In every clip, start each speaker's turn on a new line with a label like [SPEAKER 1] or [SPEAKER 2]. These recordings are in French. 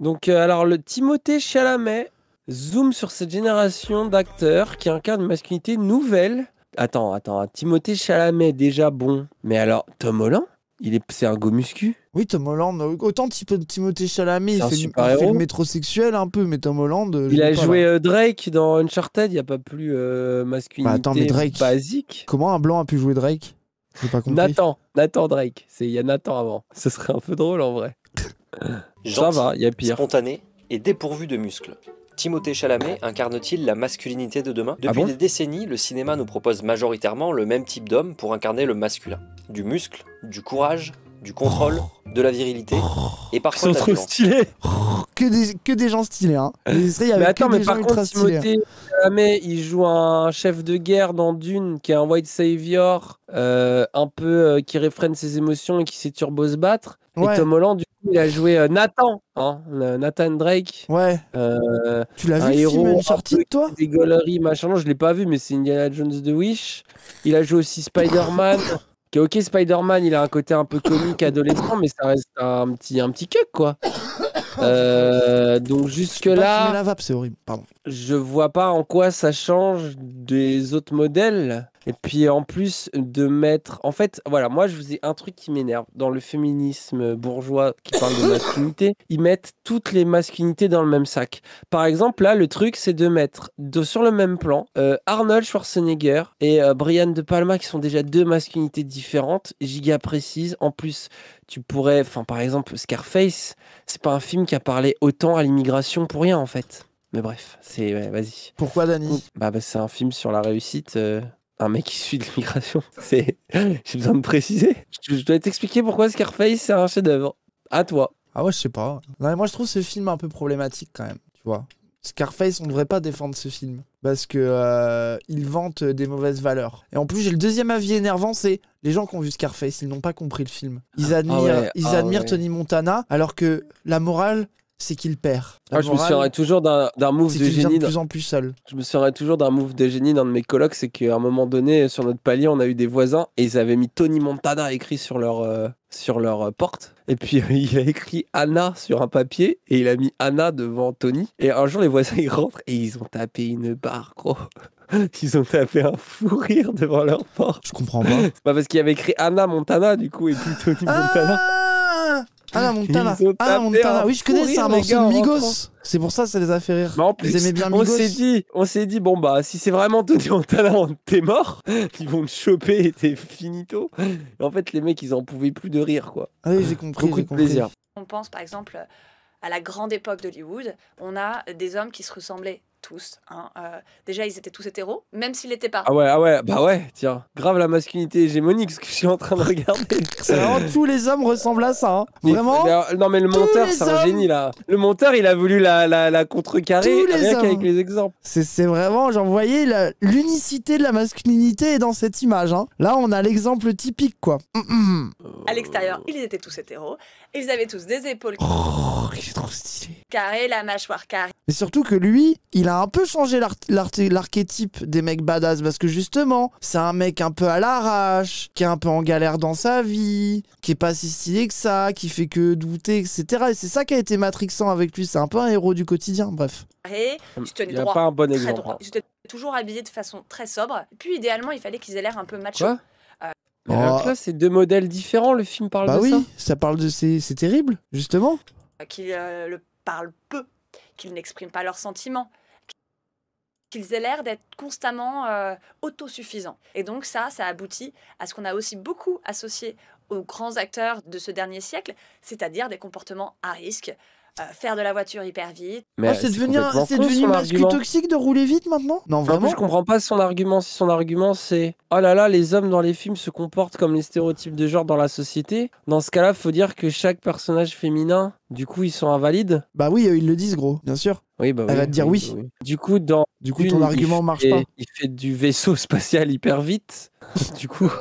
[SPEAKER 1] Donc, alors, le Timothée Chalamet zoome sur cette génération d'acteurs qui incarnent une masculinité nouvelle. Attends, Timothée Chalamet, déjà bon. Mais alors, Tom Holland, c'est un go muscu.
[SPEAKER 2] Oui, Tom Holland, autant Timothée Chalamet,
[SPEAKER 1] C'est un
[SPEAKER 2] il fait
[SPEAKER 1] super-héros.
[SPEAKER 2] le métrosexuel un peu, mais Tom Holland...
[SPEAKER 1] Il a joué Drake dans Uncharted, il n'y a pas plus masculinité
[SPEAKER 2] attends, mais Drake,
[SPEAKER 1] basique.
[SPEAKER 2] Comment un blanc a pu jouer Drake? J'ai pas compris.
[SPEAKER 1] Nathan Drake. Il y a Nathan avant. Ce serait un peu drôle en vrai. Ça va, il y a pire.
[SPEAKER 3] Spontané et dépourvu de muscles. Timothée Chalamet incarne-t-il la masculinité de demain? Depuis des décennies, le cinéma nous propose majoritairement le même type d'homme pour incarner le masculin. Du muscle, du courage, du contrôle, de la virilité et parfois de la violence.
[SPEAKER 1] Stylés.
[SPEAKER 2] Que des gens stylés, hein.
[SPEAKER 1] Mais attends, mais par contre, Timothée Chalamet, il joue un chef de guerre dans Dune, qui est un white savior, un peu qui réfrène ses émotions et qui sait turbo se battre. Ouais. Et Tom Holland, du coup, il a joué Nathan, Nathan Drake.
[SPEAKER 2] Ouais. Tu l'as vu, le film Uncharted, toi?
[SPEAKER 1] Des gauleries, machin. Non, je l'ai pas vu, mais c'est Indiana Jones de Wish. Il a joué aussi Spider-Man. Ok, Spider-Man, il a un côté un peu comique, adolescent, mais ça reste un petit cuck, quoi. Donc jusque-là,
[SPEAKER 2] la vape, c'est horrible. Pardon.
[SPEAKER 1] Je vois pas en quoi ça change des autres modèles. Et puis en plus de mettre... En fait, voilà, moi je vous ai un truc qui m'énerve. Dans le féminisme bourgeois qui parle de masculinité, ils mettent toutes les masculinités dans le même sac. Par exemple, là, le truc, c'est de mettre sur le même plan Arnold Schwarzenegger et Brian De Palma, qui sont déjà deux masculinités différentes, giga précises. En plus, tu pourrais... Enfin, par exemple, Scarface, c'est pas un film qui a parlé autant à l'immigration pour rien, en fait. Mais bref, vas-y.
[SPEAKER 2] Pourquoi, Dani?
[SPEAKER 1] C'est un film sur la réussite. Un mec issu de l'immigration. J'ai besoin de préciser. Je dois t'expliquer pourquoi Scarface, c'est un chef-d'œuvre. À toi.
[SPEAKER 2] Ah ouais, je sais pas. Non, mais moi, je trouve ce film un peu problématique quand même. Tu vois. Scarface, on ne devrait pas défendre ce film. Parce que il vante des mauvaises valeurs. Et en plus, j'ai le deuxième avis énervant, c'est les gens qui ont vu Scarface, ils n'ont pas compris le film. Ils admirent Tony Montana, alors que la morale, c'est qu'il perd.
[SPEAKER 1] Je me souviendrai toujours d'un move de génie.
[SPEAKER 2] De plus en plus seul.
[SPEAKER 1] Je me souviendrai toujours d'un move de génie d'un de mes colocs, c'est qu'à un moment donné, sur notre palier, on a eu des voisins et ils avaient mis Tony Montana écrit sur leur porte. Et puis il a écrit Anna sur un papier et il a mis Anna devant Tony. Et un jour, les voisins ils rentrent et ils ont tapé une barre, gros. Ils ont tapé un fou rire devant leur porte.
[SPEAKER 2] Je comprends pas.
[SPEAKER 1] C'est pas parce qu'il y avait écrit Anna Montana du coup et puis Tony Montana.
[SPEAKER 2] Anna Montana. Oui, je connais, c'est un morceau de Migos. C'est pour ça les a fait rire.
[SPEAKER 1] Mais en plus,
[SPEAKER 2] ils aimaient bien Migos.
[SPEAKER 1] On s'est dit, bon bah, si c'est vraiment Tony Montana, t'es mort. Ils vont te choper et t'es finito. Et en fait, les mecs, ils en pouvaient plus de rire, quoi.
[SPEAKER 2] Ah oui, j'ai compris.
[SPEAKER 1] Beaucoup de plaisir.
[SPEAKER 4] On pense par exemple à la grande époque d'Hollywood. On a des hommes qui se ressemblaient tous. Déjà, ils étaient tous hétéros, même s'ils n'étaient pas.
[SPEAKER 1] Ah ouais, bah ouais, tiens. Grave la masculinité hégémonique, ce que je suis en train de regarder.
[SPEAKER 2] C'est vraiment tous les hommes ressemblent à ça. Hein. Vraiment.
[SPEAKER 1] Non, mais le monteur, c'est un génie, là. Le monteur, il a voulu la contrecarrer rien qu'avec les exemples.
[SPEAKER 2] C'est vraiment, genre, vous voyez, l'unicité de la masculinité est dans cette image. Hein. Là, on a l'exemple typique, quoi.
[SPEAKER 4] À l'extérieur, ils étaient tous hétéros. Ils avaient tous des épaules.
[SPEAKER 2] Oh, il est trop stylé.
[SPEAKER 4] Carré, la mâchoire carrée.
[SPEAKER 2] Mais surtout que lui, il a un peu changé l'archétype des mecs badass parce que justement, c'est un mec un peu à l'arrache, qui est un peu en galère dans sa vie, qui est pas si stylé que ça, qui fait que douter, etc. Et c'est ça qui a été matrixant avec lui. C'est un peu un héros du quotidien, bref.
[SPEAKER 4] Et je tenais
[SPEAKER 1] droit. Il n'y a pas un bon exemple.
[SPEAKER 4] J'étais toujours habillé de façon très sobre. Puis idéalement, il fallait qu'ils aient l'air un peu macho.
[SPEAKER 1] Quoi mais là, c'est deux modèles différents, le film parle de ça.
[SPEAKER 2] Bah oui, ça parle de... C'est terrible, justement.
[SPEAKER 4] Qu'ils le parlent peu, qu'ils n'expriment pas leurs sentiments, qu'ils aient l'air d'être constamment autosuffisants. Et donc ça aboutit à ce qu'on a aussi beaucoup associé aux grands acteurs de ce dernier siècle, c'est-à-dire des comportements à risque, faire de la voiture hyper vite.
[SPEAKER 2] Mais c'est devenu mascu toxique de rouler vite maintenant? Non, vraiment.
[SPEAKER 1] Je comprends pas son argument. Si son argument c'est oh là là, les hommes dans les films se comportent comme les stéréotypes de genre dans la société. Dans ce cas-là, faut dire que chaque personnage féminin, du coup, ils sont invalides.
[SPEAKER 2] Bah oui, ils le disent, gros, bien sûr.
[SPEAKER 1] Oui, bah
[SPEAKER 2] elle va te dire oui.
[SPEAKER 1] Du coup, ton
[SPEAKER 2] argument marche pas.
[SPEAKER 1] Il fait du vaisseau spatial hyper vite. Du coup.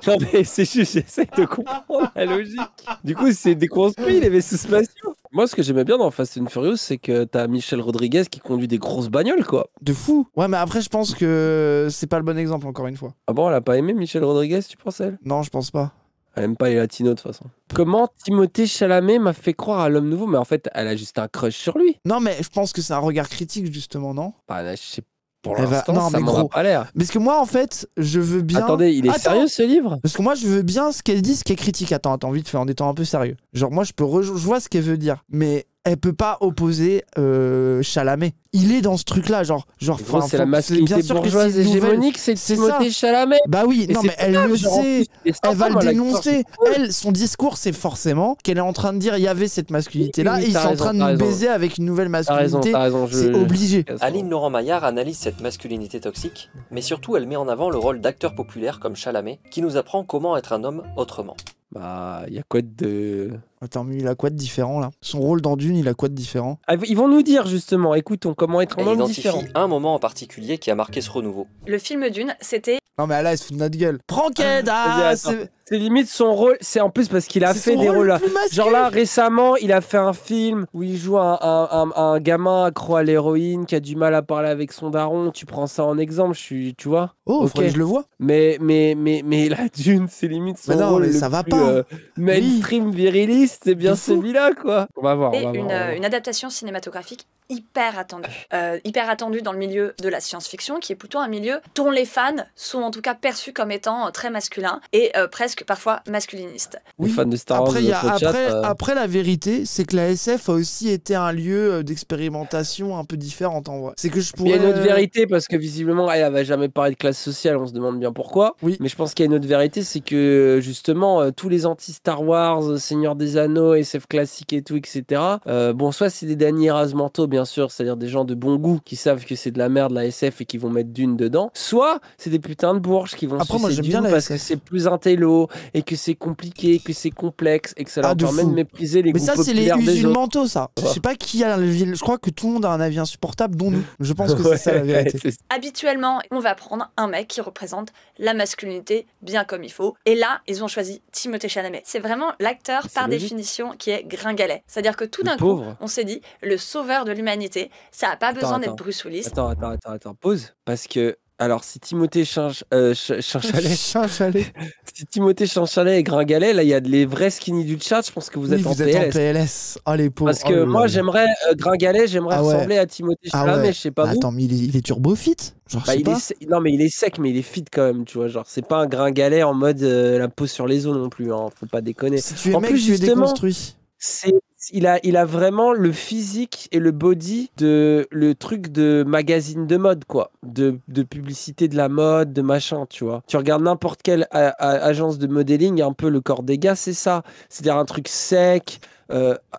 [SPEAKER 1] Non mais c'est juste, j'essaie de comprendre la logique. Du coup, c'est déconstruit les vaisseaux spatiaux. Moi, ce que j'aimais bien dans Fast and Furious, c'est que t'as Michelle Rodriguez qui conduit des grosses bagnoles, quoi.
[SPEAKER 2] De fou. Ouais, mais après, je pense que c'est pas le bon exemple, encore une fois.
[SPEAKER 1] Ah bon, elle a pas aimé Michelle Rodriguez, tu penses, elle?
[SPEAKER 2] Non, je pense pas.
[SPEAKER 1] Elle aime pas les latinos de toute façon. Comment Timothée Chalamet m'a fait croire à l'homme nouveau, mais en fait, elle a juste un crush sur lui.
[SPEAKER 2] Non, mais je pense que c'est un regard critique, justement, non?
[SPEAKER 1] Bah, là, je sais, pour
[SPEAKER 2] Elle va-
[SPEAKER 1] l'instant,
[SPEAKER 2] non,
[SPEAKER 1] ça
[SPEAKER 2] mais
[SPEAKER 1] m'en a
[SPEAKER 2] gros.
[SPEAKER 1] pas l'air.
[SPEAKER 2] Parce que moi, en fait, je veux bien.
[SPEAKER 1] Attendez, il est
[SPEAKER 2] Attends.
[SPEAKER 1] sérieux ce livre?
[SPEAKER 2] Parce que moi, je veux bien ce qu'elle dit, ce qui est critique. Attends, vite fait, en étant un peu sérieux. Genre, moi, je vois ce qu'elle veut dire. Mais elle peut pas opposer Chalamet. Il est dans ce truc-là, genre
[SPEAKER 1] Gros,
[SPEAKER 2] enfin,
[SPEAKER 1] c'est la
[SPEAKER 2] bien
[SPEAKER 1] masculinité
[SPEAKER 2] sûr que
[SPEAKER 1] bourgeoise
[SPEAKER 2] c'est une nouvelle-
[SPEAKER 1] hégémonique, c'est
[SPEAKER 2] c'est
[SPEAKER 1] Timothée
[SPEAKER 2] ça.
[SPEAKER 1] Chalamet.
[SPEAKER 2] Bah oui,
[SPEAKER 1] Et
[SPEAKER 2] non,
[SPEAKER 1] c'est
[SPEAKER 2] mais elle
[SPEAKER 1] grave,
[SPEAKER 2] le
[SPEAKER 1] genre, en
[SPEAKER 2] sait.
[SPEAKER 1] plus, il est sympa,
[SPEAKER 2] Elle va le
[SPEAKER 1] moi, l'acteur,
[SPEAKER 2] dénoncer.
[SPEAKER 1] c'est cool.
[SPEAKER 2] Elle, son discours, c'est forcément qu'elle est en train de dire il y avait cette masculinité-là
[SPEAKER 1] Oui,
[SPEAKER 2] et ils
[SPEAKER 1] t'as
[SPEAKER 2] sont en
[SPEAKER 1] raison,
[SPEAKER 2] train de
[SPEAKER 1] t'as
[SPEAKER 2] nous
[SPEAKER 1] raison.
[SPEAKER 2] baiser avec une nouvelle
[SPEAKER 1] T'as raison,
[SPEAKER 2] masculinité.
[SPEAKER 1] t'as raison.
[SPEAKER 2] C'est obligé.
[SPEAKER 3] Aline Laurent Maillard analyse cette masculinité toxique, mais surtout elle met en avant le rôle d'acteur populaire comme Chalamet, qui nous apprend comment être un homme autrement.
[SPEAKER 1] Bah, il y a quoi de...
[SPEAKER 2] Attends, mais il a quoi de différent là? Son rôle dans Dune, il a quoi de différent?
[SPEAKER 1] Ah, ils vont nous dire justement, écoutons comment être
[SPEAKER 3] Elle
[SPEAKER 1] un homme
[SPEAKER 3] identifie
[SPEAKER 1] différent.
[SPEAKER 3] un moment en particulier qui a marqué ce renouveau.
[SPEAKER 4] Le film Dune, c'était
[SPEAKER 2] Non, mais là, elle se fout de notre gueule. Prends Ked,
[SPEAKER 1] Vas-y, attends. C'est limite son rôle, c'est en plus parce qu'il a fait des rôles là. Genre là, récemment, il a fait un film où il joue un gamin accro à l'héroïne qui a du mal à parler avec son daron. Tu prends ça en exemple, tu vois?
[SPEAKER 2] Oh,
[SPEAKER 1] Ok.
[SPEAKER 2] faudrait que je le vois.
[SPEAKER 1] Mais la Dune, c'est limite son
[SPEAKER 2] Mais non,
[SPEAKER 1] rôle
[SPEAKER 2] mais
[SPEAKER 1] le
[SPEAKER 2] ça va
[SPEAKER 1] plus,
[SPEAKER 2] pas.
[SPEAKER 1] mainstream viriliste, c'est bien
[SPEAKER 2] De fou.
[SPEAKER 1] celui-là quoi. On va voir.
[SPEAKER 4] Et une adaptation cinématographique hyper attendue dans le milieu de la science-fiction, qui est plutôt un milieu dont les fans sont en tout cas perçus comme étant très masculins et presque parfois masculinistes.
[SPEAKER 1] Les fans de Star Wars,
[SPEAKER 2] Après,
[SPEAKER 1] notre chat,
[SPEAKER 2] après, la vérité, c'est que la SF a aussi été un lieu d'expérimentation un peu différente en vrai. C'est que je
[SPEAKER 1] il y
[SPEAKER 2] pourrais.
[SPEAKER 1] a une autre vérité parce que visiblement elle va jamais parler de classe sociale, on se demande bien pourquoi.
[SPEAKER 2] Oui.
[SPEAKER 1] Mais je pense qu'il y a une autre vérité, c'est que justement tous les anti-Star Wars, Seigneur des Anneaux, SF classique et tout, etc. Bon, soit c'est des Danny Razmanto bien sûr, c'est-à-dire des gens de bon goût qui savent que c'est de la merde la SF et qui vont mettre Dune dedans. Soit c'est des putains de bourges qui vont
[SPEAKER 2] Après, moi,
[SPEAKER 1] sucer
[SPEAKER 2] j'aime bien
[SPEAKER 1] Dune
[SPEAKER 2] la
[SPEAKER 1] parce que
[SPEAKER 2] SF.
[SPEAKER 1] c'est plus intello et que c'est compliqué, que c'est complexe et que ça leur
[SPEAKER 2] Ah, de
[SPEAKER 1] permet
[SPEAKER 2] fou.
[SPEAKER 1] de mépriser les
[SPEAKER 2] Mais
[SPEAKER 1] goûts
[SPEAKER 2] ça, c'est les
[SPEAKER 1] populaires des
[SPEAKER 2] usuels
[SPEAKER 1] autres.
[SPEAKER 2] mentaux, ça. Je sais pas qui a je crois que tout le monde a un avis insupportable, dont nous. Je pense que c'est ça la vérité.
[SPEAKER 1] c'est-
[SPEAKER 4] Habituellement, on va prendre un mec qui représente la masculinité bien comme il faut. Et là, ils ont choisi Timothée Chalamet. C'est vraiment l'acteur
[SPEAKER 1] C'est
[SPEAKER 4] par
[SPEAKER 1] logique.
[SPEAKER 4] définition qui est gringalet. C'est-à-dire que tout
[SPEAKER 1] Le
[SPEAKER 4] d'un coup,
[SPEAKER 1] pauvre.
[SPEAKER 4] on s'est dit, le sauveur de l'humanité, ça n'a pas besoin
[SPEAKER 1] Attends.
[SPEAKER 4] d'être Bruce Willis.
[SPEAKER 1] Attends, pause. Parce que, alors, si Timothée Chinchalet,
[SPEAKER 2] Chalet.
[SPEAKER 1] si Timothée Chinchalet est gringalet, là, il y a les vrais skinny du chat, je pense que vous
[SPEAKER 2] Oui,
[SPEAKER 1] êtes en
[SPEAKER 2] vous êtes en
[SPEAKER 1] PLS.
[SPEAKER 2] PLS. Oh, les pauvres.
[SPEAKER 1] Parce
[SPEAKER 2] Oh
[SPEAKER 1] que
[SPEAKER 2] là
[SPEAKER 1] moi,
[SPEAKER 2] là.
[SPEAKER 1] j'aimerais, gringalet, j'aimerais
[SPEAKER 2] Ah ouais.
[SPEAKER 1] ressembler à Timothée
[SPEAKER 2] Ah
[SPEAKER 1] Chalamet,
[SPEAKER 2] ouais.
[SPEAKER 1] je sais pas vous.
[SPEAKER 2] Attends, mais il est turbo fit? Genre, je
[SPEAKER 1] Bah,
[SPEAKER 2] sais pas.
[SPEAKER 1] non, mais il est sec, mais il est fit quand même, tu vois. Genre, c'est pas un gringalet en mode la peau sur les os non plus, hein, faut pas déconner.
[SPEAKER 2] Si tu es
[SPEAKER 1] En
[SPEAKER 2] mec,
[SPEAKER 1] plus,
[SPEAKER 2] tu es
[SPEAKER 1] justement,
[SPEAKER 2] déconstruit.
[SPEAKER 1] il a vraiment le physique et le body de le truc de magazine de mode, quoi. De publicité de la mode, de machin, tu vois. Tu regardes n'importe quelle agence de modeling, un peu le corps des gars, c'est ça. C'est-à-dire un truc sec,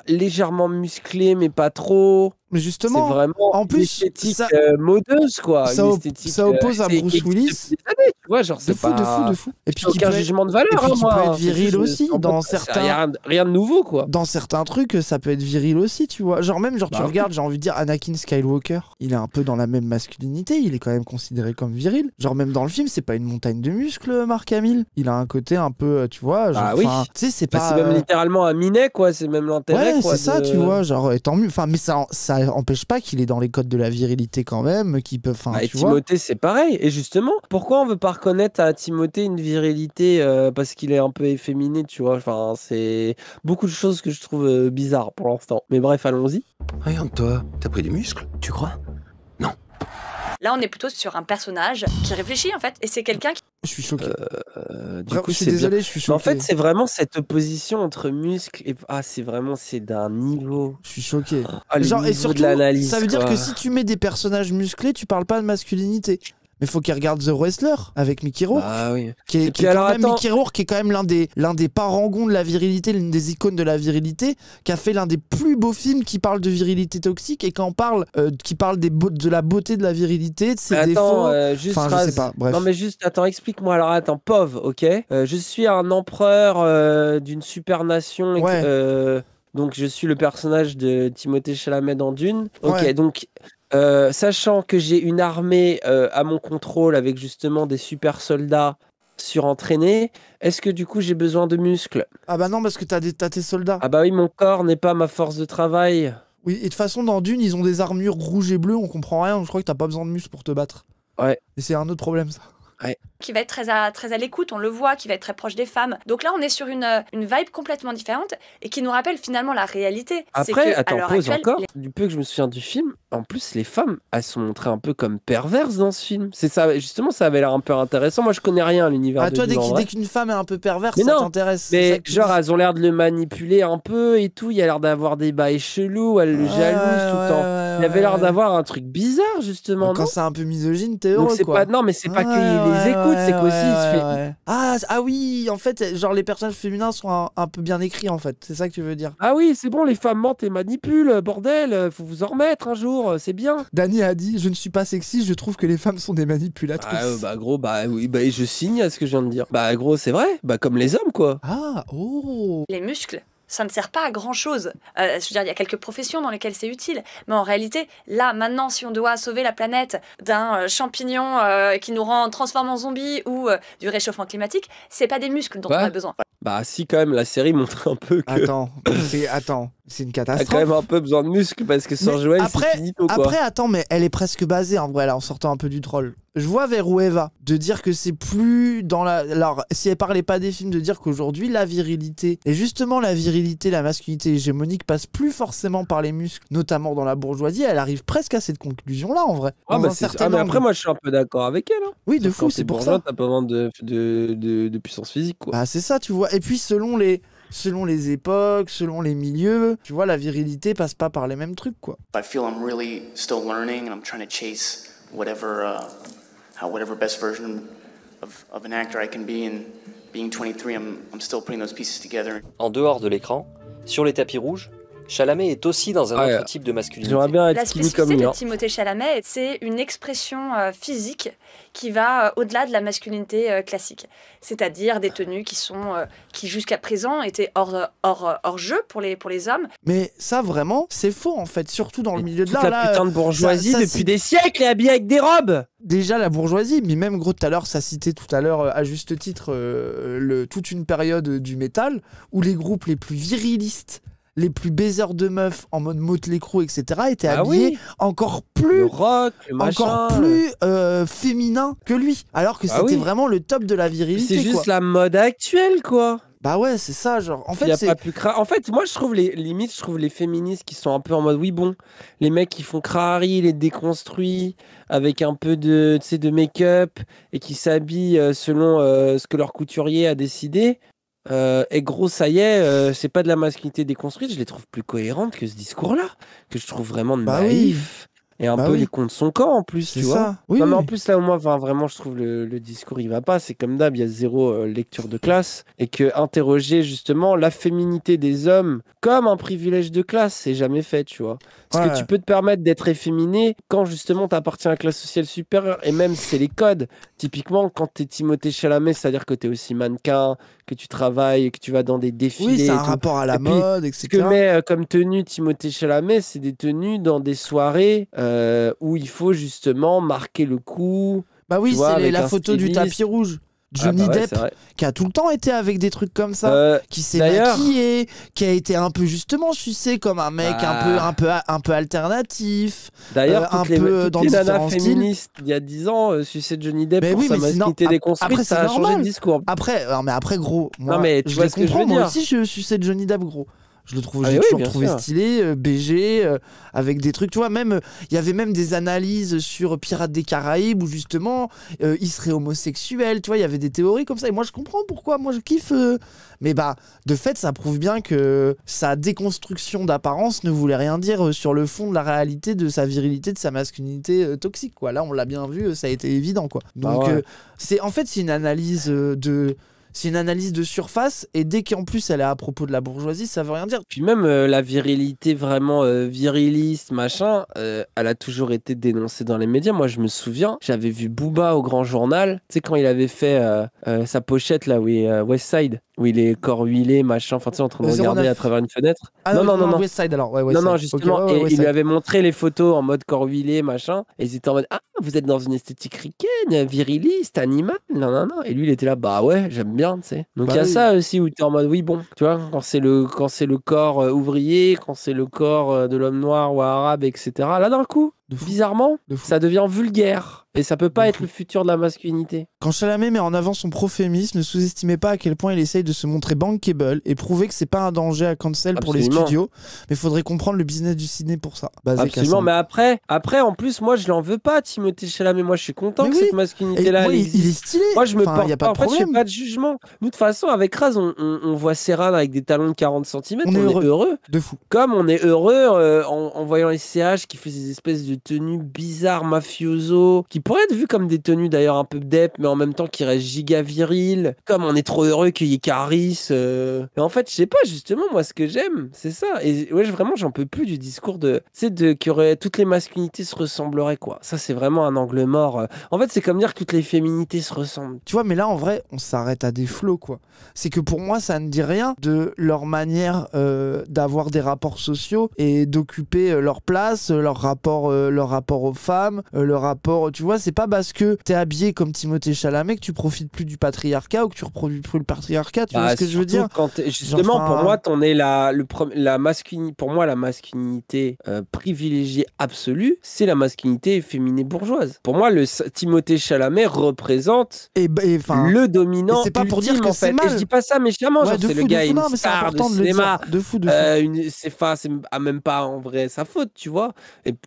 [SPEAKER 1] légèrement musclé, mais pas trop.
[SPEAKER 2] Mais
[SPEAKER 1] C'est
[SPEAKER 2] justement,
[SPEAKER 1] vraiment
[SPEAKER 2] en plus,
[SPEAKER 1] l'esthétique
[SPEAKER 2] ça-
[SPEAKER 1] modeuse, quoi.
[SPEAKER 2] ça
[SPEAKER 1] Une
[SPEAKER 2] op-
[SPEAKER 1] esthétique,
[SPEAKER 2] ça oppose à
[SPEAKER 1] qui
[SPEAKER 2] Bruce
[SPEAKER 1] existe
[SPEAKER 2] Willis.
[SPEAKER 1] depuis des années, tu vois, genre,
[SPEAKER 2] de
[SPEAKER 1] c'est
[SPEAKER 2] fou,
[SPEAKER 1] pas...
[SPEAKER 2] de fou. Et puis
[SPEAKER 1] aucun jugement de valeur,
[SPEAKER 2] et puis
[SPEAKER 1] hein,
[SPEAKER 2] qui
[SPEAKER 1] moi.
[SPEAKER 2] peut être
[SPEAKER 1] hein. C'est
[SPEAKER 2] viril
[SPEAKER 1] juste,
[SPEAKER 2] aussi,
[SPEAKER 1] en
[SPEAKER 2] dans
[SPEAKER 1] mode, c'est
[SPEAKER 2] certains-
[SPEAKER 1] rien de nouveau, quoi.
[SPEAKER 2] dans certains trucs, ça peut être viril aussi, tu vois. Genre même, tu
[SPEAKER 1] Bah oui.
[SPEAKER 2] regardes, j'ai envie de dire Anakin Skywalker, il est un peu dans la même masculinité, il est quand même considéré comme viril. Genre même dans le film, c'est pas une montagne de muscles, Mark Hamill. Il a un côté un peu, tu vois, genre,
[SPEAKER 1] Ah oui.
[SPEAKER 2] enfin, tu sais, c'est
[SPEAKER 1] Bah,
[SPEAKER 2] pas...
[SPEAKER 1] c'est même littéralement un minet, quoi. C'est même l'intérêt,
[SPEAKER 2] Ouais,
[SPEAKER 1] quoi.
[SPEAKER 2] c'est ça,
[SPEAKER 1] de-
[SPEAKER 2] tu vois, genre, et tant mieux. Enfin, mais ça empêche pas qu'il est dans les codes de la virilité quand même, qui peut, enfin,
[SPEAKER 1] Bah, et
[SPEAKER 2] tu vois.
[SPEAKER 1] Timothée, c'est pareil. Et justement, pourquoi on veut pas reconnaître à Timothée une virilité parce qu'il est un peu efféminé, tu vois. Enfin, c'est beaucoup de choses que je trouve bizarres pour l'instant. Mais bref, allons-y.
[SPEAKER 5] Regarde-toi, t'as pris des muscles, tu crois?
[SPEAKER 4] Là, on est plutôt sur un personnage qui réfléchit en fait. Et c'est quelqu'un qui
[SPEAKER 2] Je suis choqué.
[SPEAKER 1] Du
[SPEAKER 2] Vraiment,
[SPEAKER 1] coup,
[SPEAKER 2] je suis
[SPEAKER 1] c'est bien.
[SPEAKER 2] désolé, je suis
[SPEAKER 1] Mais en
[SPEAKER 2] choqué.
[SPEAKER 1] fait, c'est vraiment cette opposition entre muscles et... Ah, c'est d'un niveau...
[SPEAKER 2] Je suis choqué.
[SPEAKER 1] Ah, le
[SPEAKER 2] Genre, et
[SPEAKER 1] niveau
[SPEAKER 2] surtout,
[SPEAKER 1] de l'analyse,
[SPEAKER 2] ça veut dire
[SPEAKER 1] quoi.
[SPEAKER 2] que si tu mets des personnages musclés, tu parles pas de masculinité. Mais faut qu'il regarde The Wrestler avec Mickey Rourke,
[SPEAKER 1] Ah oui.
[SPEAKER 2] qui est,
[SPEAKER 1] Et
[SPEAKER 2] qui
[SPEAKER 1] puis
[SPEAKER 2] est
[SPEAKER 1] alors,
[SPEAKER 2] quand même
[SPEAKER 1] attends.
[SPEAKER 2] Mickey Rourke, qui est quand même l'un des parangons de la virilité, l'une des icônes de la virilité, qui a fait l'un des plus beaux films qui parle de virilité toxique et qui parle de la beauté de la virilité, de ses
[SPEAKER 1] Mais
[SPEAKER 2] défauts.
[SPEAKER 1] attends, juste
[SPEAKER 2] Enfin, je
[SPEAKER 1] Raz.
[SPEAKER 2] sais pas, bref.
[SPEAKER 1] Non mais juste, attends, explique-moi. Alors attends, Pov, ok. Je suis un empereur d'une super nation.
[SPEAKER 2] Ouais.
[SPEAKER 1] Donc je suis le personnage de Timothée Chalamet dans Dune. Ok,
[SPEAKER 2] Ouais.
[SPEAKER 1] donc sachant que j'ai une armée à mon contrôle avec justement des super soldats surentraînés, est-ce que du coup j'ai besoin de muscles?
[SPEAKER 2] Ah bah non, parce que t'as tes soldats.
[SPEAKER 1] Ah bah oui, mon corps n'est pas ma force de travail.
[SPEAKER 2] Oui, et de toute façon, dans Dune, ils ont des armures rouges et bleues, on comprend rien, je crois que t'as pas besoin de muscles pour te battre.
[SPEAKER 1] Ouais.
[SPEAKER 2] Et c'est un autre problème, ça.
[SPEAKER 1] Ouais.
[SPEAKER 4] qui va être très à l'écoute, on le voit, qui va être très proche des femmes. Donc là, on est sur une vibe complètement différente et qui nous rappelle finalement la réalité. C'est
[SPEAKER 1] Après,
[SPEAKER 4] que, à
[SPEAKER 1] attends,
[SPEAKER 4] l'heure
[SPEAKER 1] pause
[SPEAKER 4] actuelle,
[SPEAKER 1] encore. Du peu que je me souviens du film, en plus, les femmes, elles sont montrées un peu comme perverses dans ce film. C'est ça, justement, ça avait l'air un peu intéressant. Moi, je connais rien à l'univers
[SPEAKER 2] Ah,
[SPEAKER 1] de
[SPEAKER 2] toi,
[SPEAKER 1] Dune, en vrai.
[SPEAKER 2] dès qu'une femme est un peu perverse,
[SPEAKER 1] Mais
[SPEAKER 2] ça
[SPEAKER 1] non,
[SPEAKER 2] t'intéresse. c'est ça
[SPEAKER 1] Mais
[SPEAKER 2] que tu
[SPEAKER 1] genre,
[SPEAKER 2] dis.
[SPEAKER 1] elles ont l'air de le manipuler un peu et tout. Il y a l'air d'avoir des bails chelous. Elle le
[SPEAKER 2] Ouais,
[SPEAKER 1] jalouse tout le temps.
[SPEAKER 2] ouais,
[SPEAKER 1] Il y avait l'air
[SPEAKER 2] ouais.
[SPEAKER 1] d'avoir un truc bizarre, justement,
[SPEAKER 2] Quand
[SPEAKER 1] non?
[SPEAKER 2] c'est un peu misogyne, t'es
[SPEAKER 1] Donc
[SPEAKER 2] heureux,
[SPEAKER 1] c'est
[SPEAKER 2] quoi.
[SPEAKER 1] pas, non, mais c'est pas
[SPEAKER 2] Ouais,
[SPEAKER 1] qu'il les écoute, c'est qu'aussi il se fait.
[SPEAKER 2] ouais. Ah oui, en fait, genre les personnages féminins sont un peu bien écrits, en fait. C'est ça que tu veux dire.
[SPEAKER 1] Ah oui, c'est bon, les femmes mentent et manipulent, bordel, faut vous en remettre un jour, c'est bien.
[SPEAKER 2] Dany a dit, je ne suis pas sexy, je trouve que les femmes sont des manipulatrices.
[SPEAKER 1] Ah, bah gros, bah oui, bah je signe à ce que je viens de dire. Bah gros, c'est vrai, bah comme les hommes quoi.
[SPEAKER 2] Ah, oh.
[SPEAKER 4] les muscles, ça ne sert pas à grand chose. Je veux dire, il y a quelques professions dans lesquelles c'est utile, mais en réalité, là, maintenant, si on doit sauver la planète d'un champignon qui nous transforme en zombie ou du réchauffement climatique, c'est pas des muscles dont on a besoin.
[SPEAKER 1] Bah si quand même, la série montre un peu que
[SPEAKER 2] Attends, c'est une
[SPEAKER 1] t'as
[SPEAKER 2] catastrophe.
[SPEAKER 1] quand même un peu besoin de muscles parce que sans
[SPEAKER 2] Mais
[SPEAKER 1] Joël,
[SPEAKER 2] après-
[SPEAKER 1] c'est finito quoi.
[SPEAKER 2] Après, attends, mais elle est presque basée en vrai, là, en sortant un peu du troll. Je vois vers où elle va, de dire que c'est plus dans la. Alors, si elle parlait pas des films, de dire qu'aujourd'hui, la virilité, et justement la virilité, la masculinité hégémonique passe plus forcément par les muscles, notamment dans la bourgeoisie, elle arrive presque à cette conclusion-là, en vrai.
[SPEAKER 1] Ah,
[SPEAKER 2] Dans
[SPEAKER 1] bah,
[SPEAKER 2] un certain
[SPEAKER 1] mais
[SPEAKER 2] angle.
[SPEAKER 1] après, moi je suis un peu d'accord avec elle. Hein.
[SPEAKER 2] Oui, de
[SPEAKER 1] Sauf
[SPEAKER 2] fou,
[SPEAKER 1] quand
[SPEAKER 2] c'est
[SPEAKER 1] t'es
[SPEAKER 2] pour
[SPEAKER 1] bourgeois,
[SPEAKER 2] ça.
[SPEAKER 1] t'as pas besoin de puissance physique quoi.
[SPEAKER 2] Bah, c'est ça, tu vois. Et puis, selon les époques, selon les milieux, tu vois, la virilité passe pas par les mêmes trucs, quoi.
[SPEAKER 6] I feel I'm really still learning and I'm trying to chase whatever best version of an actor I can be. And being 23, I'm still putting those pieces together.
[SPEAKER 3] En dehors de l'écran, sur les tapis rouges, Chalamet est aussi dans un autre type de masculinité.
[SPEAKER 1] J'aimerais bien
[SPEAKER 4] La
[SPEAKER 1] être skinny comme
[SPEAKER 4] spécificité
[SPEAKER 1] lui.
[SPEAKER 4] de
[SPEAKER 1] Hein.
[SPEAKER 4] Timothée Chalamet, c'est une expression physique qui va au-delà de la masculinité classique. C'est-à-dire des tenues qui jusqu'à présent étaient hors jeu pour les hommes.
[SPEAKER 2] Mais ça, vraiment, c'est faux, en fait. Surtout dans le milieu de
[SPEAKER 1] Toute
[SPEAKER 2] l'art.
[SPEAKER 1] la
[SPEAKER 2] Là,
[SPEAKER 1] putain de bourgeoisie
[SPEAKER 2] ça
[SPEAKER 1] depuis
[SPEAKER 2] cite-
[SPEAKER 1] des siècles est habillée avec des robes.
[SPEAKER 2] Déjà, la bourgeoisie, mais même, gros, tout à l'heure, ça citait tout à l'heure, à juste titre, toute une période du métal où les groupes les plus virilistes, les plus baiseurs de meufs en mode Motley Crue, etc., étaient
[SPEAKER 1] Ah
[SPEAKER 2] habillés
[SPEAKER 1] oui.
[SPEAKER 2] encore
[SPEAKER 1] Le
[SPEAKER 2] plus
[SPEAKER 1] rock, le machin.
[SPEAKER 2] encore plus féminin que lui, alors que
[SPEAKER 1] Ah
[SPEAKER 2] c'était
[SPEAKER 1] oui.
[SPEAKER 2] vraiment le top de la virilité.
[SPEAKER 1] C'est juste
[SPEAKER 2] quoi.
[SPEAKER 1] la mode actuelle quoi.
[SPEAKER 2] Bah ouais, c'est ça, genre. En
[SPEAKER 1] Il y
[SPEAKER 2] fait,
[SPEAKER 1] a
[SPEAKER 2] c'est.
[SPEAKER 1] pas plus En fait, moi, je trouve les féministes qui sont un peu en mode oui, bon, les mecs qui font crari, les déconstruits, avec un peu de, tu sais, de make-up et qui s'habillent selon ce que leur couturier a décidé. Et gros, ça y est, c'est pas de la masculinité déconstruite, je les trouve plus cohérentes que ce discours-là, que je trouve vraiment
[SPEAKER 2] Bah oui.
[SPEAKER 1] naïf. Et un
[SPEAKER 2] Bah
[SPEAKER 1] peu
[SPEAKER 2] oui.
[SPEAKER 1] les contre son camp en plus,
[SPEAKER 2] C'est
[SPEAKER 1] tu vois.
[SPEAKER 2] ça. Oui,
[SPEAKER 1] Non, mais
[SPEAKER 2] oui.
[SPEAKER 1] en plus, là, moi, vraiment, je trouve le discours, il va pas. C'est comme d'hab, il y a zéro lecture de classe. Et que interroger, justement, la féminité des hommes comme un privilège de classe, c'est jamais fait, tu vois. Parce
[SPEAKER 2] Ouais.
[SPEAKER 1] que tu peux te permettre d'être efféminé quand, justement, t'appartiens à la classe sociale supérieure. Et même, c'est les codes. Typiquement, quand t'es Timothée Chalamet, c'est-à-dire que t'es aussi mannequin, que tu travailles, que tu vas dans des défilés.
[SPEAKER 2] Oui, c'est
[SPEAKER 1] et
[SPEAKER 2] un
[SPEAKER 1] tout.
[SPEAKER 2] rapport à la
[SPEAKER 1] Et puis,
[SPEAKER 2] mode,
[SPEAKER 1] Ce que
[SPEAKER 2] etc.
[SPEAKER 1] met comme tenue Timothée Chalamet, c'est des tenues dans des soirées où il faut justement marquer le coup.
[SPEAKER 2] Bah oui,
[SPEAKER 1] tu vois,
[SPEAKER 2] c'est
[SPEAKER 1] avec
[SPEAKER 2] la
[SPEAKER 1] un
[SPEAKER 2] photo du
[SPEAKER 1] styliste.
[SPEAKER 2] tapis rouge.
[SPEAKER 1] Ah
[SPEAKER 2] Johnny
[SPEAKER 1] bah ouais,
[SPEAKER 2] Depp,
[SPEAKER 1] c'est vrai.
[SPEAKER 2] qui a tout le temps été avec des trucs comme ça, qui s'est
[SPEAKER 1] d'ailleurs-
[SPEAKER 2] maquillé, qui a été un peu justement sucé comme un mec
[SPEAKER 1] Bah.
[SPEAKER 2] un peu alternatif.
[SPEAKER 1] D'ailleurs,
[SPEAKER 2] un
[SPEAKER 1] toutes les,
[SPEAKER 2] peu
[SPEAKER 1] toutes
[SPEAKER 2] dans
[SPEAKER 1] les nanas
[SPEAKER 2] différents styles.
[SPEAKER 1] féministes il y a 10 ans suçaient Johnny Depp
[SPEAKER 2] Mais
[SPEAKER 1] pour
[SPEAKER 2] oui,
[SPEAKER 1] sa
[SPEAKER 2] mais c'est
[SPEAKER 1] masculinité
[SPEAKER 2] après,
[SPEAKER 1] déconstruite,
[SPEAKER 2] c'est
[SPEAKER 1] ça a changé
[SPEAKER 2] normal.
[SPEAKER 1] le discours.
[SPEAKER 2] Après, non, mais après, gros, moi,
[SPEAKER 1] Non, mais tu
[SPEAKER 2] je
[SPEAKER 1] vois
[SPEAKER 2] les
[SPEAKER 1] ce que je
[SPEAKER 2] comprends,
[SPEAKER 1] veux
[SPEAKER 2] moi
[SPEAKER 1] dire.
[SPEAKER 2] aussi, je suçais Johnny Depp, gros. Je le trouve,
[SPEAKER 1] Ah,
[SPEAKER 2] j'ai
[SPEAKER 1] mais oui,
[SPEAKER 2] toujours
[SPEAKER 1] bien
[SPEAKER 2] trouvé
[SPEAKER 1] sûr.
[SPEAKER 2] stylé, BG, avec des trucs, tu vois, même, il y avait même des analyses sur Pirates des Caraïbes où justement, il serait homosexuel, tu vois, il y avait des théories comme ça, et moi je comprends pourquoi, moi je kiffe. Mais bah, de fait, ça prouve bien que sa déconstruction d'apparence ne voulait rien dire sur le fond de la réalité de sa virilité, de sa masculinité toxique, quoi. Là, on l'a bien vu, ça a été évident, quoi. Donc,
[SPEAKER 1] ouais.
[SPEAKER 2] c'est une analyse C'est une analyse de surface, et dès qu'en plus elle est à propos de la bourgeoisie, ça veut rien dire.
[SPEAKER 1] Puis même la virilité vraiment viriliste, machin, elle a toujours été dénoncée dans les médias. Moi, je me souviens, j'avais vu Booba au Grand Journal, tu sais, quand il avait fait sa pochette, là, où il est West Side, où il est corps huilé, machin, enfin, tu sais, en train de
[SPEAKER 2] 09.
[SPEAKER 1] regarder à travers une fenêtre.
[SPEAKER 2] Ah
[SPEAKER 1] non.
[SPEAKER 2] West Side alors, ouais,
[SPEAKER 1] Non,
[SPEAKER 2] West
[SPEAKER 1] non,
[SPEAKER 2] Side.
[SPEAKER 1] justement,
[SPEAKER 2] Ok, ouais,
[SPEAKER 1] et
[SPEAKER 2] West
[SPEAKER 1] il lui
[SPEAKER 2] Side.
[SPEAKER 1] avait montré les photos en mode corps huilé, machin, et ils étaient en mode, ah, vous êtes dans une esthétique ricaine, viriliste, animal, non. Et lui, il était là, bah ouais, j'aime bien, tu sais. Donc
[SPEAKER 2] Bah
[SPEAKER 1] il y a
[SPEAKER 2] oui.
[SPEAKER 1] ça aussi où tu es en mode, oui, bon, tu vois, quand c'est le corps ouvrier, quand c'est le corps de l'homme noir ou arabe, etc. Là, d'un coup,
[SPEAKER 2] De fou.
[SPEAKER 1] bizarrement,
[SPEAKER 2] De fou.
[SPEAKER 1] ça devient vulgaire. Et ça peut pas
[SPEAKER 2] De
[SPEAKER 1] être
[SPEAKER 2] fou.
[SPEAKER 1] le futur de la masculinité.
[SPEAKER 2] Quand Chalamet met en avant son pro-féminisme, ne sous-estimez pas à quel point il essaye de se montrer bankable et prouver que c'est pas un danger à cancel pour les
[SPEAKER 1] Absolument.
[SPEAKER 2] studios, mais faudrait comprendre le business du ciné pour ça. Basé
[SPEAKER 1] Absolument,
[SPEAKER 2] Cassandre.
[SPEAKER 1] mais après, en plus, moi, je l'en veux pas, Timothée Chalamet. Moi, je suis content
[SPEAKER 2] Mais
[SPEAKER 1] que
[SPEAKER 2] oui.
[SPEAKER 1] cette
[SPEAKER 2] Et
[SPEAKER 1] masculinité-là,
[SPEAKER 2] moi,
[SPEAKER 1] elle
[SPEAKER 2] il est
[SPEAKER 1] existe.
[SPEAKER 2] stylé.
[SPEAKER 1] Moi, je me
[SPEAKER 2] Enfin,
[SPEAKER 1] porte
[SPEAKER 2] y a pas de
[SPEAKER 1] en fait, je fais
[SPEAKER 2] problème.
[SPEAKER 1] pas de jugement. Nous, de toute façon, avec Raz, on voit Serran avec des talons de 40 cm.
[SPEAKER 2] On
[SPEAKER 1] On
[SPEAKER 2] est
[SPEAKER 1] est
[SPEAKER 2] heureux.
[SPEAKER 1] heureux.
[SPEAKER 2] De fou.
[SPEAKER 1] Comme on est heureux en voyant les CH qui font ces espèces de tenues bizarres, mafioso, qui pourraient être vues comme des tenues d'ailleurs un peu dep, mais en même temps qui restent giga viril. Comme on est trop heureux qu'il y ait Caris. Et en fait, je sais pas, justement, moi, ce que j'aime, c'est ça. Et ouais, vraiment, j'en peux plus du discours de. Tu sais, qu'il y aurait. Toutes les masculinités se ressembleraient, quoi. Ça, c'est vraiment un angle mort. En fait, c'est comme dire que toutes les féminités se ressemblent.
[SPEAKER 2] Tu vois, mais là, en vrai, on s'arrête à des flots, quoi. C'est que pour moi, ça ne dit rien de leur manière d'avoir des rapports sociaux et d'occuper leur place, leur rapport aux femmes, leur rapport... Tu vois, c'est pas parce que t'es habillé comme Timothée Chalamet que tu profites plus du patriarcat ou que tu reproduis plus le patriarcat, tu vois ce que je veux dire?
[SPEAKER 1] Justement,
[SPEAKER 2] Genre,
[SPEAKER 1] pour moi, t'en es la masculinité. Pour moi, la masculinité privilégiée absolue, c'est la masculinité féminine bourgeoise. Pour moi, Timothée Chalamet représente
[SPEAKER 2] enfin,
[SPEAKER 1] le dominant.
[SPEAKER 2] c'est pas pour dire
[SPEAKER 1] ultime,
[SPEAKER 2] que
[SPEAKER 1] en fait.
[SPEAKER 2] c'est mal.
[SPEAKER 1] Et je dis pas ça méchamment,
[SPEAKER 2] ouais,
[SPEAKER 1] genre
[SPEAKER 2] de
[SPEAKER 1] c'est
[SPEAKER 2] fou,
[SPEAKER 1] le gars,
[SPEAKER 2] de fou,
[SPEAKER 1] une
[SPEAKER 2] non, mais c'est
[SPEAKER 1] star de
[SPEAKER 2] important de le
[SPEAKER 1] cinéma.
[SPEAKER 2] dire. De fou, de fou.
[SPEAKER 1] C'est même pas en vrai sa faute, tu vois.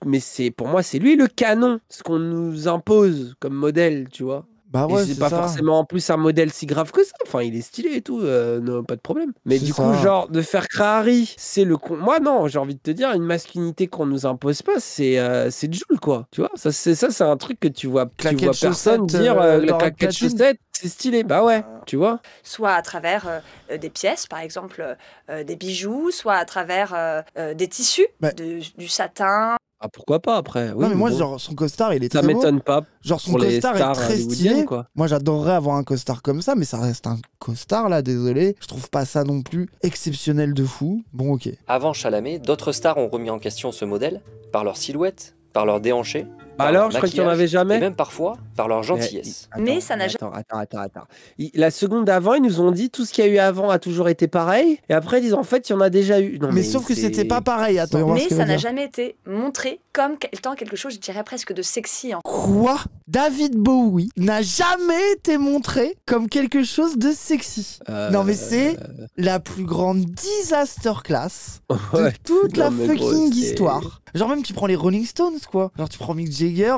[SPEAKER 1] Mais pour moi, c'est lui le canon, ce qu'on nous impose comme modèle, tu vois.
[SPEAKER 2] Bah
[SPEAKER 1] Et
[SPEAKER 2] ouais,
[SPEAKER 1] c'est
[SPEAKER 2] c'est
[SPEAKER 1] pas
[SPEAKER 2] ça.
[SPEAKER 1] forcément en plus un modèle si grave que ça. Enfin, il est stylé et tout, non, pas de problème. Mais
[SPEAKER 2] C'est
[SPEAKER 1] du
[SPEAKER 2] ça.
[SPEAKER 1] coup, genre, de faire Krahari, c'est moi, non, j'ai envie de te dire, une masculinité qu'on nous impose pas, c'est Jul, quoi. Tu vois, ça, c'est un truc que tu vois
[SPEAKER 2] Claquette
[SPEAKER 1] personne
[SPEAKER 2] chaussette,
[SPEAKER 1] dire la
[SPEAKER 2] Laura
[SPEAKER 1] claquette
[SPEAKER 2] Platine.
[SPEAKER 1] chaussette, c'est stylé. Bah ouais, tu vois.
[SPEAKER 4] Soit à travers des pièces, par exemple des bijoux, soit à travers des tissus,
[SPEAKER 2] Bah.
[SPEAKER 4] du satin.
[SPEAKER 1] Ah, pourquoi pas après. Oui,
[SPEAKER 2] non, mais moi,
[SPEAKER 1] bon,
[SPEAKER 2] genre, son costard, il est
[SPEAKER 1] ça
[SPEAKER 2] très beau.
[SPEAKER 1] m'étonne pas.
[SPEAKER 2] Genre, son
[SPEAKER 1] pour les
[SPEAKER 2] costard est
[SPEAKER 1] stars
[SPEAKER 2] très
[SPEAKER 1] hollywoodiennes,
[SPEAKER 2] stylé.
[SPEAKER 1] quoi.
[SPEAKER 2] Moi, j'adorerais avoir un costard comme ça, mais ça reste un costard, là, désolé. Je trouve pas ça non plus exceptionnel de fou. Bon, ok.
[SPEAKER 3] Avant Chalamet, d'autres stars ont remis en question ce modèle par leur silhouette, par leur déhanché,
[SPEAKER 1] Bah
[SPEAKER 3] par
[SPEAKER 1] alors,
[SPEAKER 3] leur
[SPEAKER 1] je crois qu'il y en
[SPEAKER 3] maquillage,
[SPEAKER 1] avait jamais.
[SPEAKER 3] et même parfois par leur gentillesse.
[SPEAKER 4] Mais ça n'a
[SPEAKER 1] Attends. La seconde d'avant, ils nous ont dit tout ce qu'il y a eu avant a toujours été pareil. Et après, ils disent en fait, il y en a déjà eu. Non,
[SPEAKER 2] Mais sauf que
[SPEAKER 1] c'est-
[SPEAKER 2] c'était pas pareil. Attends, on va voir
[SPEAKER 4] Mais
[SPEAKER 2] ce que
[SPEAKER 4] ça
[SPEAKER 2] veut
[SPEAKER 4] n'a
[SPEAKER 2] dire.
[SPEAKER 4] jamais été montré comme étant quelque chose, je dirais presque de sexy.
[SPEAKER 2] Quoi? David Bowie n'a jamais été montré comme quelque chose de sexy. Non, mais c'est la plus grande disaster class de
[SPEAKER 1] Ouais.
[SPEAKER 2] toute la
[SPEAKER 1] Non, mais gros,
[SPEAKER 2] fucking
[SPEAKER 1] c'est-
[SPEAKER 2] histoire. Genre même tu prends les Rolling Stones, quoi. Genre tu prends Mick Jagger,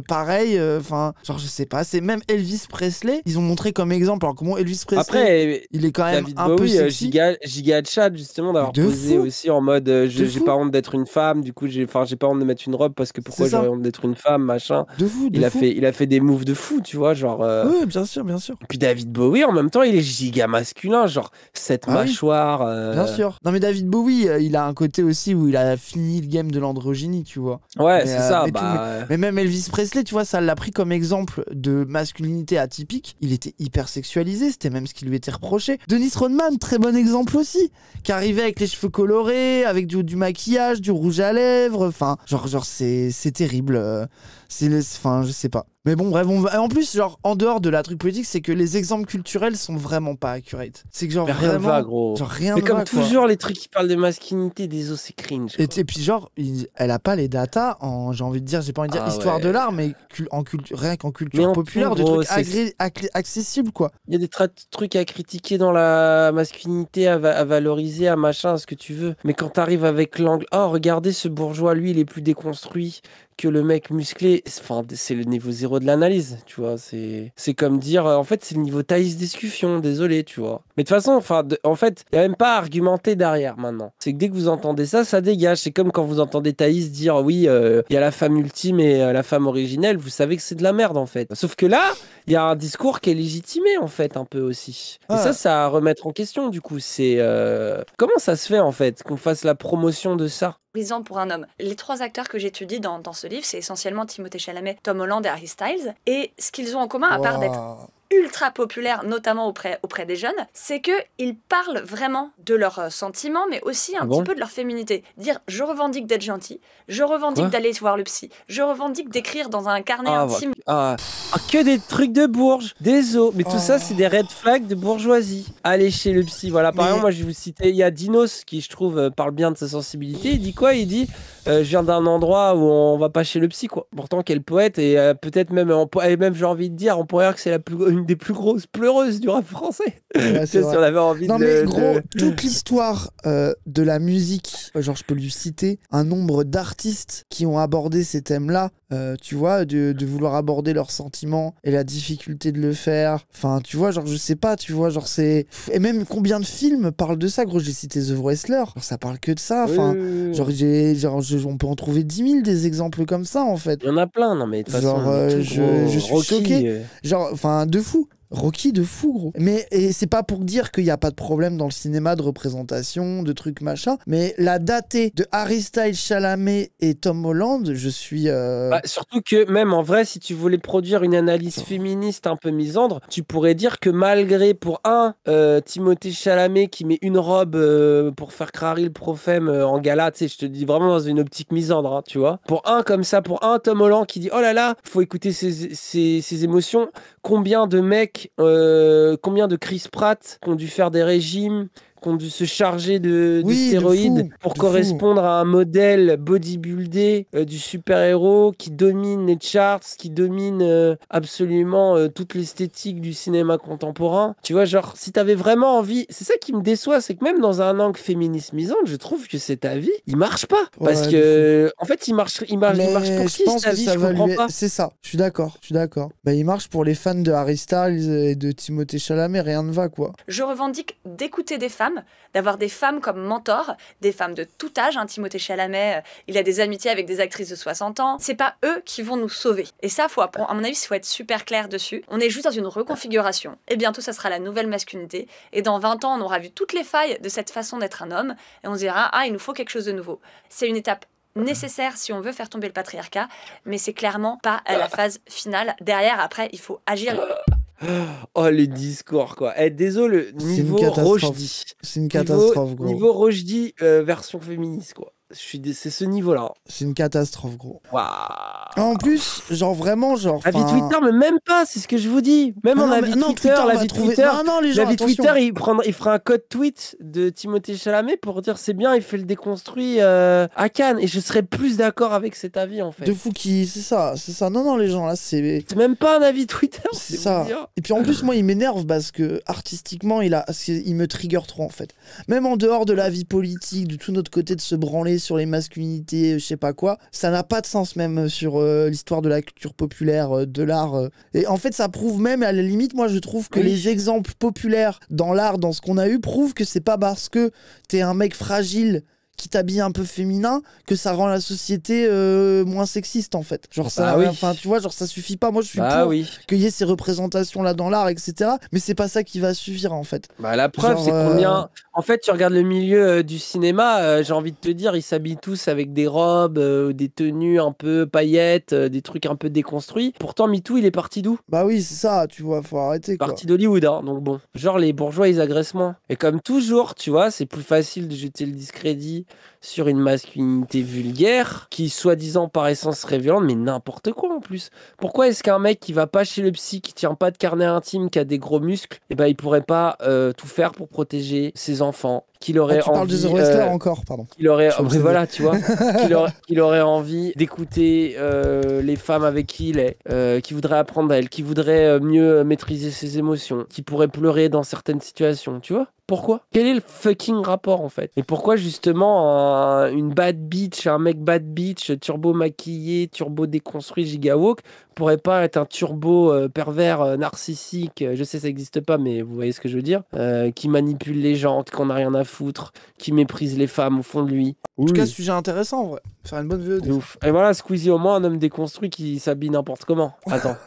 [SPEAKER 2] pareil, enfin, genre je sais pas, c'est même Elvis Presley, ils ont montré comme exemple, alors comment Elvis Presley,
[SPEAKER 1] Après,
[SPEAKER 2] il est quand même
[SPEAKER 1] David
[SPEAKER 2] un peu
[SPEAKER 1] Bowie,
[SPEAKER 2] sexy.
[SPEAKER 1] giga chat justement d'avoir
[SPEAKER 2] De
[SPEAKER 1] posé
[SPEAKER 2] fou.
[SPEAKER 1] aussi en mode
[SPEAKER 2] De
[SPEAKER 1] j'ai
[SPEAKER 2] fou.
[SPEAKER 1] pas honte d'être une femme, du coup j'ai pas honte de mettre une robe parce que pourquoi
[SPEAKER 2] C'est ça.
[SPEAKER 1] j'aurais honte d'être une femme, machin.
[SPEAKER 2] De fou, de fou.
[SPEAKER 1] Il a fait des moves de fou, tu vois, genre.
[SPEAKER 2] Oui, bien sûr, bien sûr.
[SPEAKER 1] Puis David Bowie en même temps il est giga masculin, genre cette
[SPEAKER 2] Ah oui.
[SPEAKER 1] mâchoire.
[SPEAKER 2] Bien sûr. Non mais David Bowie, il a un côté aussi où il a fini le game de l'androgynie, tu vois.
[SPEAKER 1] Ouais,
[SPEAKER 2] Mais,
[SPEAKER 1] c'est ça.
[SPEAKER 2] mais
[SPEAKER 1] Bah,
[SPEAKER 2] Mais même Elvis Presley, tu vois, ça l'a pris comme exemple de masculinité atypique. Il était hyper sexualisé, c'était même ce qui lui était reproché. Dennis Rodman, très bon exemple aussi, qui arrivait avec les cheveux colorés, avec du maquillage, du rouge à lèvres. Enfin, genre c'est terrible. Enfin, je sais pas. Mais bon, bref, en plus, genre, en dehors de la truc politique, c'est que les exemples culturels sont vraiment pas accurate. C'est que genre
[SPEAKER 1] mais rien ne
[SPEAKER 2] vraiment,
[SPEAKER 1] va, gros.
[SPEAKER 2] genre rien
[SPEAKER 1] Mais
[SPEAKER 2] ne
[SPEAKER 1] comme
[SPEAKER 2] va, quoi.
[SPEAKER 1] toujours, les trucs qui parlent de masculinité, des os, c'est cringe.
[SPEAKER 2] Et,
[SPEAKER 1] quoi.
[SPEAKER 2] et puis genre, elle a pas les datas en, j'ai envie de dire, j'ai pas envie de dire
[SPEAKER 1] Ah
[SPEAKER 2] histoire
[SPEAKER 1] ouais.
[SPEAKER 2] de l'art, mais rien qu'en
[SPEAKER 1] Mais
[SPEAKER 2] culture
[SPEAKER 1] en
[SPEAKER 2] populaire,
[SPEAKER 1] tout,
[SPEAKER 2] des
[SPEAKER 1] gros,
[SPEAKER 2] trucs
[SPEAKER 1] c'est-
[SPEAKER 2] accessibles, quoi.
[SPEAKER 1] Il y a des trucs à critiquer dans la masculinité, à valoriser, à machin, à ce que tu veux. Mais quand t'arrives avec l'angle, oh, regardez ce bourgeois, lui, il est plus déconstruit que le mec musclé. Enfin, c'est le niveau zéro de l'analyse, tu vois. C'est comme dire, en fait, c'est le niveau Thaïs Discussion, désolé, tu vois. Mais de toute façon, en fait, il n'y a même pas à argumenter derrière maintenant. C'est que dès que vous entendez ça, ça dégage. C'est comme quand vous entendez Thaïs dire, oui, il y a la femme ultime et la femme originelle, vous savez que c'est de la merde, en fait. Sauf que là, il y a un discours qui est légitimé, en fait, un peu aussi. Et
[SPEAKER 2] Ouais.
[SPEAKER 1] ça à remettre en question, du coup. C'est comment ça se fait, en fait, qu'on fasse la promotion de ça?
[SPEAKER 4] Brisant pour un homme. Les trois acteurs que j'étudie dans ce livre, c'est essentiellement Timothée Chalamet, Tom Holland et Harry Styles. Et ce qu'ils ont en commun, à part d'être ultra populaire, notamment auprès des jeunes, c'est qu'ils parlent vraiment de leurs sentiments, mais aussi un petit peu de leur féminité. Dire, je revendique d'être gentil, je revendique d'aller voir le psy, je revendique d'écrire dans un carnet intime.
[SPEAKER 1] Que des trucs de bourge, des os, mais tout ça, c'est des red flags de bourgeoisie. Aller chez le psy, voilà. Par exemple, moi, je vais vous citer, il y a Dinos, qui, je trouve, parle bien de sa sensibilité. Il dit quoi? Il dit, je viens d'un endroit où on va pas chez le psy, quoi. Pourtant, quel poète, et peut-être même, j'ai envie de dire, on pourrait dire que c'est une des plus grosses pleureuses du rap français.
[SPEAKER 2] Ouais,
[SPEAKER 1] si on avait envie
[SPEAKER 2] mais gros, toute l'histoire de la musique, genre je peux lui citer un nombre d'artistes qui ont abordé ces thèmes-là, tu vois, de vouloir aborder leurs sentiments et la difficulté de le faire. Enfin, tu vois, genre je sais pas, tu vois, genre c'est... Et même combien de films parlent de ça, gros, j'ai cité The Wrestler, genre, ça parle que de ça, enfin, on peut en trouver 10 000 des exemples comme ça, en fait.
[SPEAKER 1] Il y en a plein, non mais de toute façon,
[SPEAKER 2] je suis
[SPEAKER 1] Rocky,
[SPEAKER 2] choqué. Genre, enfin, de fou. Rocky de fou, gros. Mais et c'est pas pour dire qu'il n'y a pas de problème dans le cinéma de représentation, de trucs machin, mais la datée de Harry Styles, Chalamet et Tom Holland, je suis...
[SPEAKER 1] surtout que même en vrai, si tu voulais produire une analyse féministe un peu misandre, tu pourrais dire que malgré pour Timothée Chalamet qui met une robe pour faire crari le prophème en gala, tu sais, je te dis vraiment dans une optique misandre, hein, tu vois. Pour un comme ça, pour un Tom Holland qui dit oh là là, faut écouter ses émotions, combien de mecs combien de Chris Pratt qui ont dû faire des régimes, qui ont dû se charger de stéroïdes pour correspondre à un modèle bodybuildé du super-héros qui domine les charts, qui domine absolument toute l'esthétique du cinéma contemporain. Tu vois, genre, si t'avais vraiment envie... C'est ça qui me déçoit, c'est que même dans un angle féministe misandre, je trouve que cet avis, il marche pas. Parce que, en fait, il marche pour qui cet avis, je comprends pas.
[SPEAKER 2] C'est ça, je suis d'accord. Bah, il marche pour les fans de Harry Styles et de Timothée Chalamet, rien ne va, quoi.
[SPEAKER 4] Je revendique d'écouter des femmes, d'avoir des femmes comme mentors, des femmes de tout âge. Timothée Chalamet, il a des amitiés avec des actrices de 60 ans. C'est pas eux qui vont nous sauver. Et ça, à mon avis, il faut être super clair dessus. On est juste dans une reconfiguration. Et bientôt, ça sera la nouvelle masculinité. Et dans 20 ans, on aura vu toutes les failles de cette façon d'être un homme. Et on se dira, il nous faut quelque chose de nouveau. C'est une étape nécessaire si on veut faire tomber le patriarcat, mais c'est clairement pas à la phase finale. Derrière, après, il faut agir.
[SPEAKER 1] Oh, les discours, quoi. Désolé, niveau Rochdi.
[SPEAKER 2] C'est une catastrophe, gros.
[SPEAKER 1] Niveau Rochdi, version féministe, quoi. C'est ce niveau-là.
[SPEAKER 2] C'est une catastrophe, gros.
[SPEAKER 1] Waouh.
[SPEAKER 2] En plus, genre vraiment, genre...
[SPEAKER 1] Avis Twitter, mais même pas, c'est ce que je vous dis. Même en avis Twitter, l'avis Twitter, il fera un code tweet de Timothée Chalamet pour dire c'est bien, il fait le déconstruit à Cannes. Et je serais plus d'accord avec cet avis, en fait.
[SPEAKER 2] De fou qui... C'est ça. Non, les gens, là, c'est...
[SPEAKER 1] C'est même pas un avis Twitter,
[SPEAKER 2] c'est ça. Et puis en plus, moi, il m'énerve parce que artistiquement, il me trigger trop, en fait. Même en dehors de la vie politique, de tout notre côté de se branler sur les masculinités, je sais pas quoi, ça n'a pas de sens même sur l'histoire de la culture populaire, de l'art. Et en fait, ça prouve même, à la limite, moi je trouve que les exemples populaires dans l'art, dans ce qu'on a eu, prouvent que c'est pas parce que t'es un mec fragile qui t'habille un peu féminin que ça rend la société moins sexiste, en fait. Genre ça, enfin tu vois, genre ça suffit pas. Moi je suis pour qu'il y ait ces représentations là dans l'art, etc. Mais c'est pas ça qui va suffire, en fait.
[SPEAKER 1] Bah la preuve, c'est combien... En fait, tu regardes le milieu du cinéma, j'ai envie de te dire, ils s'habillent tous avec des robes, des tenues un peu paillettes, des trucs un peu déconstruits. Pourtant, MeToo, il est parti d'où?
[SPEAKER 2] Bah oui, c'est ça, tu vois, faut arrêter, quoi.
[SPEAKER 1] Parti d'Hollywood, hein, donc bon. Genre, les bourgeois, ils agressent moins. Et comme toujours, tu vois, c'est plus facile de jeter le discrédit sur une masculinité vulgaire, qui, soi-disant, par essence, serait violente, mais n'importe quoi, en plus. Pourquoi est-ce qu'un mec qui va pas chez le psy, qui tient pas de carnet intime, qui a des gros muscles, eh ben, il pourrait pas tout faire pour protéger ses enfants, qu'il aurait
[SPEAKER 2] tu parles de The Wrestler encore, pardon.
[SPEAKER 1] Qu'il aurait, voilà, tu vois, qu'il aurait envie d'écouter les femmes avec qui il est, qui voudrait apprendre d'elles, qui voudrait mieux maîtriser ses émotions, qui pourrait pleurer dans certaines situations, tu vois. Pourquoi? Quel est le fucking rapport, en fait? Et pourquoi justement une bad bitch, un mec bad bitch, turbo maquillé, turbo déconstruit, giga woke, pourrait pas être un turbo pervers narcissique, je sais ça existe pas, mais vous voyez ce que je veux dire, qui manipule les gens, qu'on a rien à foutre, qui méprise les femmes au fond de lui.
[SPEAKER 2] En tout cas, sujet intéressant, en vrai. Faire une bonne vidéo.
[SPEAKER 1] Ouf. Et voilà, Squeezie, au moins un homme déconstruit qui s'habille n'importe comment. Attends.